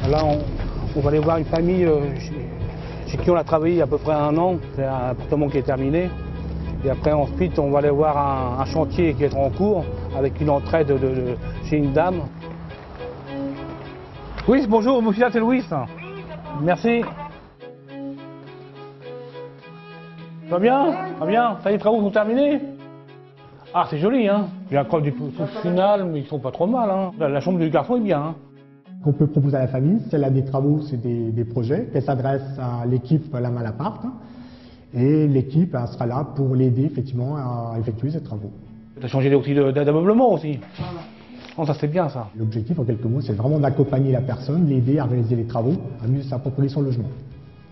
Là, on va aller voir une famille chez qui on a travaillé il y a à peu près 1 an. C'est un appartement qui est terminé. Et après, ensuite, on va aller voir un chantier qui est en cours avec une entraide chez une dame. Oui, bonjour, monsieur, c'est Louis. Merci. Ça va bien? Ça va bien? Ça y est, les travaux sont terminés? Ah, c'est joli, hein? Il y a encore du tout final, mais ils sont pas trop mal, hein? La chambre du garçon est bien, hein? Qu'on peut proposer à la famille, si elle a des travaux, c'est des projets, qu'elle s'adresse à l'équipe La Malaparte, et l'équipe sera là pour l'aider effectivement à effectuer ces travaux. Tu as changé aussi d'ameublement aussi? Oh, ça c'est bien ça. L'objectif en quelques mots, c'est vraiment d'accompagner la personne, l'aider à réaliser les travaux, à mieux s'approprier son logement.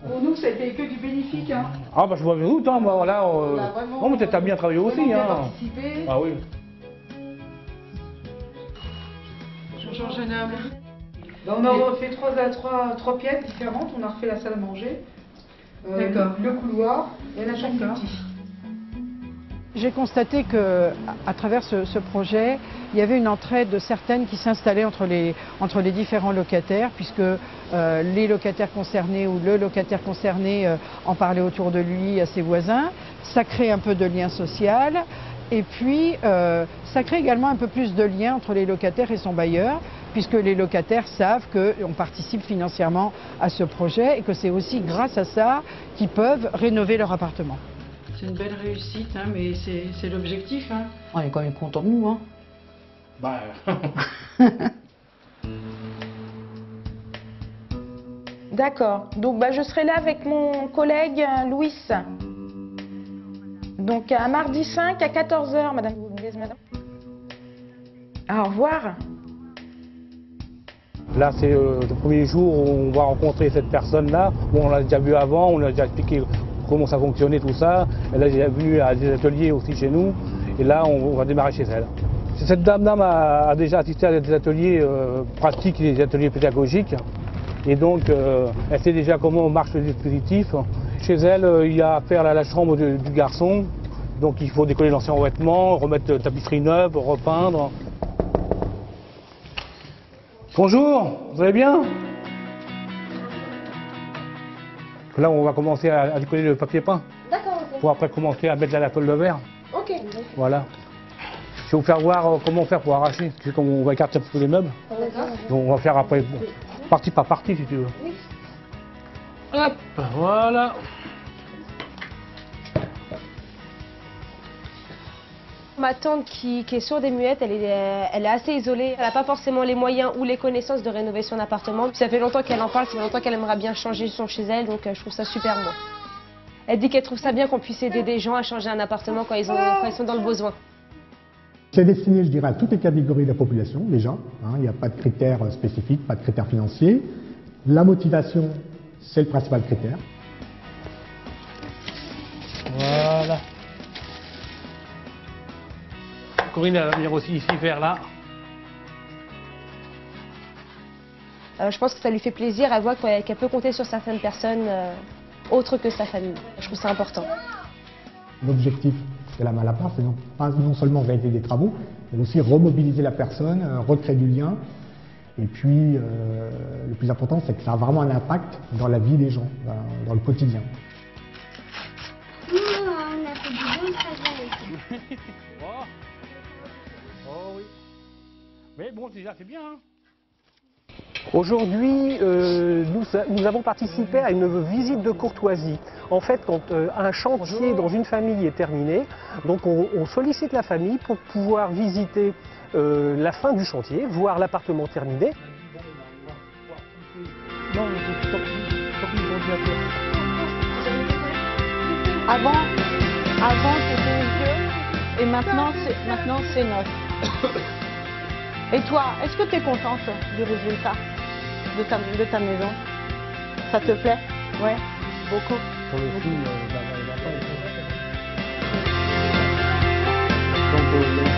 Pour nous, c'était que du bénéfique. Hein. Ah bah je vois bien tout, hein, moi, voilà. Non mais t'as bien travaillé aussi, hein. Participé. Ah oui. Jean-Georges Genam. On a refait trois pièces différentes, on a refait la salle à manger, le couloir et la chambre du petit. J'ai constaté qu'à travers ce projet, il y avait une entraide certaine qui s'installait entre les différents locataires, puisque les locataires concernés ou le locataire concerné en parlait autour de lui à ses voisins. Ça crée un peu de lien social et puis ça crée également un peu plus de lien entre les locataires et son bailleur, puisque les locataires savent qu'on participe financièrement à ce projet et que c'est aussi grâce à ça qu'ils peuvent rénover leur appartement. C'est une belle réussite, hein, mais c'est l'objectif. Hein. On est quand même contents de nous. Hein. Bah... D'accord. Donc je serai là avec mon collègue Louis. Donc à mardi 5 à 14 h, madame. Vous me dites, madame. Au revoir. Là, c'est le premier jour où on va rencontrer cette personne-là. Bon, on l'a déjà vu avant, on a déjà expliqué comment ça fonctionnait, tout ça. Elle a déjà venu à des ateliers aussi chez nous. Et là, on va démarrer chez elle. Cette dame a déjà assisté à des ateliers pratiques et des ateliers pédagogiques. Et donc, elle sait déjà comment marche le dispositif. Chez elle, il y a à faire la chambre du garçon. Donc, il faut décoller l'ancien vêtement, remettre la tapisserie neuve, repeindre. Bonjour, vous allez bien? Là, on va commencer à décoller le papier peint. D'accord, ok. Pour après commencer à mettre la tôle de verre. Ok. Voilà. Je vais vous faire voir comment faire pour arracher. Tu sais, comme on va écarter un petit peu les meubles. D'accord. Donc, on va faire après, bon, partie par partie, si tu veux. Oui. Hop, voilà. Ma tante qui est sourde et muette, elle est assez isolée. Elle n'a pas forcément les moyens ou les connaissances de rénover son appartement. Ça fait longtemps qu'elle en parle, ça fait longtemps qu'elle aimerait bien changer son chez elle, donc je trouve ça super moi. Elle dit qu'elle trouve ça bien qu'on puisse aider des gens à changer un appartement quand ils sont dans le besoin. C'est destiné, je dirais, à toutes les catégories de la population, déjà. Hein, il n'y a pas de critères spécifiques, pas de critères financiers. La motivation, c'est le principal critère. Voilà. Corinne, elle va venir aussi ici faire là. Je pense que ça lui fait plaisir, elle voit qu'elle peut compter sur certaines personnes autres que sa famille. Je trouve ça important. L'objectif de La Malaparte, c'est non seulement réaliser des travaux, mais aussi remobiliser la personne, recréer du lien. Et puis, le plus important, c'est que ça a vraiment un impact dans la vie des gens, dans le quotidien. On a fait du bon travail ici. Oh oui. Mais bon, déjà, c'est bien. Hein. Aujourd'hui, nous avons participé à une visite de courtoisie. En fait, quand un chantier dans une famille est terminé, donc on sollicite la famille pour pouvoir visiter la fin du chantier, voir l'appartement terminé. Non, Avant c'était vieux et maintenant c'est neuf. Et toi, est-ce que tu es contente du résultat de ta maison? Ça te plaît? Ouais, beaucoup. Pour le coup, il va pas être... Donc,